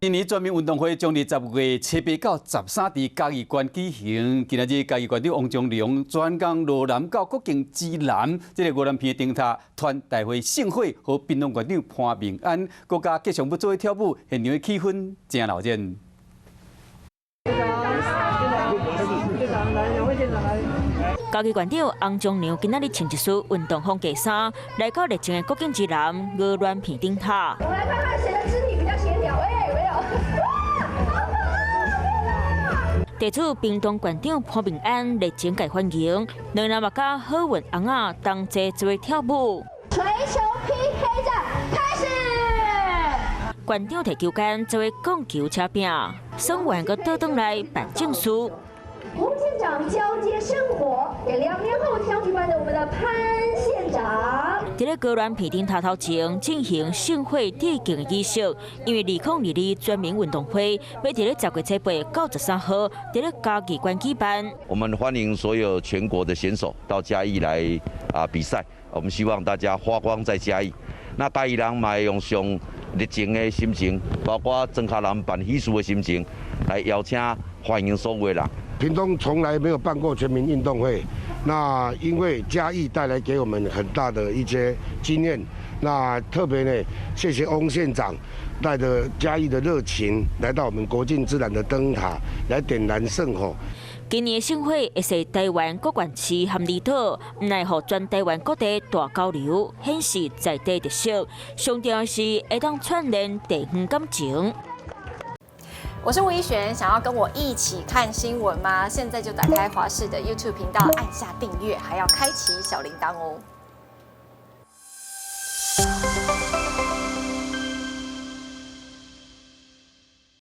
今年全民运动会将于10月7日到13日嘉义县举行。今仔日嘉义县长王忠良专讲罗南到国境之南，这个越南片灯塔团大会盛会和槟榔县长潘明安，国家吉祥物作为跳舞，现场的气氛真热闹。嘉义县长王忠良今仔日穿一束运动风格衫，来到热情的国境之南越南片灯塔。我们来看看谁的肢体比较协调。地主屏东县长潘明安热情介欢迎，两人目家好运翁仔同齐做跳舞。锤球 PK 战开始。县长摕球杆作为讲球车柄，送完个倒转来办证书。吴县长交接生活，给2年后将举办的我们的潘县长。在咧越南片灯塔头前进行盛会致敬的仪式，因为2022全民运动会要在咧10月7日到13号在咧嘉义县举办。我们欢迎所有全国的选手到嘉义来比赛，我们希望大家发光在嘉义。那嘉义人嘛用上热情的心情，包括庄脚人办喜事的心情，来邀请欢迎所有人。屏东从来没有办过全民运动会，那因为嘉义带来给我们很大的一些经验，那特别呢，谢谢翁县长带着嘉义的热情来到我们国境之南的灯塔，来点燃圣火。今年的盛会会使台湾各县市和离岛，唔奈互全台湾各地大交流，显示在地特色。上重要是会当串联地方感情。我是吴依璇，想要跟我一起看新闻吗？现在就打开华视的 YouTube 频道，按下订阅，还要开启小铃铛哦。